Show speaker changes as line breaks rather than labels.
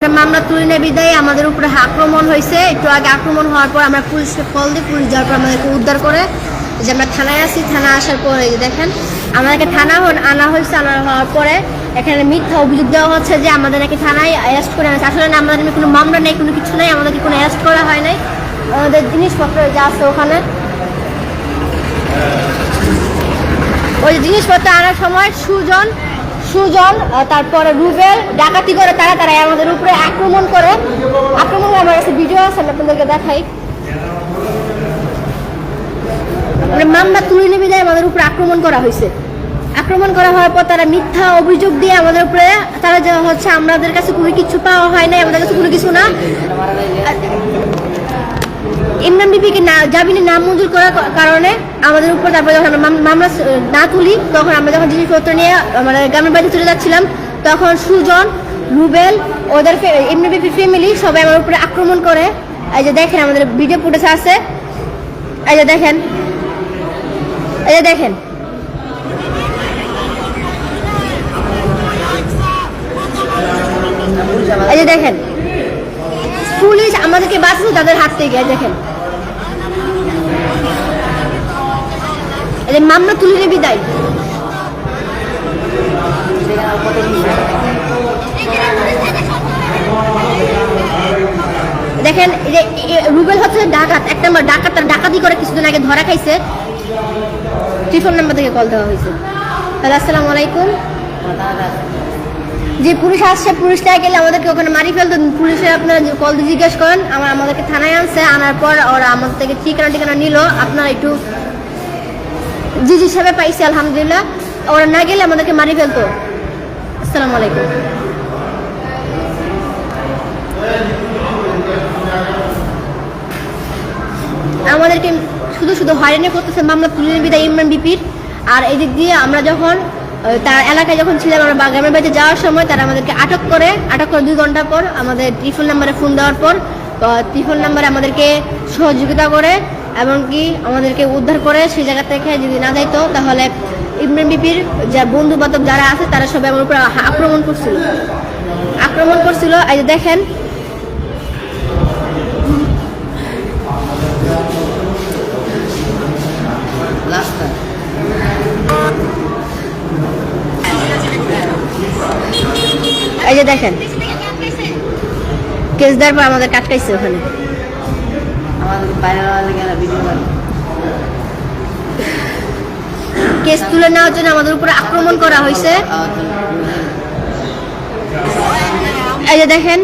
মামলা তুলে নিয়ে বিদায় আমাদের উপরে আক্রমণ হয়েছে। একটু আগে আক্রমণ হওয়ার পর আমরা পুলিশকে কল দিই, পুলিশ যাওয়ার পর আমাদেরকে উদ্ধার করে যে আমরা থানায় আসি। থানা আসার পরে যে দেখেন আমাদেরকে থানা আনা হয়েছে। আনা হওয়ার পরে এখানে মিথ্যা অভিযোগ দেওয়া হচ্ছে যে আমাদের নাকি থানায় অ্যারেস্ট করে আনছে। আসলে না, আমাদের কোনো মামলা নেই, কোনো কিছু নেই, আমাদেরকে কোনো অ্যারেস্ট করা হয় নাই। আমাদের জিনিসপত্র যা আছে ওখানে, ওই জিনিসপত্র আনার সময় সুজন তারপরে রুবেল ডাকাতি করে তারা আমাদের উপরে আক্রমণ করে। আমার কাছে ভিডিও আছে, আপনাদেরকে দেখাই। মামলা তুলে নিয়ে যায় আমাদের উপরে আক্রমণ করা হয়েছে। আক্রমণ করা হওয়ার পর তারা মিথ্যা অভিযোগ দিয়ে আমাদের উপরে তারা যা হচ্ছে আমাদের কাছে কোনো কিছু পাওয়া হয় নাই, আমাদের কাছে কোনো কিছু না। ইমরান বিপিকে জামিনে নাম মঞ্জুর করার কারণে আমাদের উপর তারপরে যখন আমরা মামলা না তুলি, তখন আমরা যখন জিনিসপত্র নিয়ে আমাদের গ্রামের বাড়িতে চলে যাচ্ছিলাম, তখন সুজন, রুবেল, ওদের ইমরান বিপির ফ্যামিলি সবাই আমার উপরে আক্রমণ করে। এই যে দেখেন আমাদের ভিডিও ফুটেজ আছে, এই যে দেখেন, এই যে দেখেন, এই যে দেখেন পুলিশ আমাদেরকে বাঁচাচ্ছে তাদের হাত থেকে। দেখেন মামলা তুলে নিয়ে বিদায়। দেখেন রুবেল হচ্ছে ডাকাত, এক নম্বর ডাকাত, তার ডাকাতি করে কিছুদিন আগে ধরা খাইছে। টেলিফোন নাম্বার থেকে কল দেওয়া হয়েছে। হ্যালো, আসসালামু আলাইকুম। যে পুলিশ আসছে, পুলিশটা গেলে আমাদেরকে ওখানে মারি ফেলতো। পুলিশে আপনারা কল দিয়ে জিজ্ঞেস করেন, আমাদেরকে থানায় আনছে। আনার পর ওরা আমাদের থেকে ঠিকানা নিল। আপনারা একটু জি হিসাবে পাইছি আলহামদুলিল্লাহ। ওরা না গেলে আমাদেরকে মারি ফেলতো। আসসালামু আলাইকুম। আমাদেরকে শুধু হয়রানি করতেছে মামলা তুলে বিদায় ইমরান বিপির। আর এই দিক দিয়ে আমরা যখন তার এলাকায় যখন ছিলাম, আমরা গ্রামের বাড়িতে যাওয়ার সময় তারা আমাদেরকে আটক করে 2 ঘন্টা পর আমাদের ত্রিফোন নাম্বারে ফোন দেওয়ার পর ত্রিফোন নাম্বারে আমাদেরকে সহযোগিতা করে, এমনকি আমাদেরকে উদ্ধার করে। সেই জায়গা থেকে যদি না যাইতো তাহলে ইমরান বিপির যা বন্ধু বান্ধব যারা আছে তারা সবাই আমার উপর আক্রমণ করছিল। এই যে দেখেন এই যে দেখেন কেস দেওয়ার পর আমাদের কাটকাইছে ওখানে। কেস তুলে নেওয়ার জন্য আমাদের উপরে আক্রমণ করা হয়েছে। এই যে দেখেন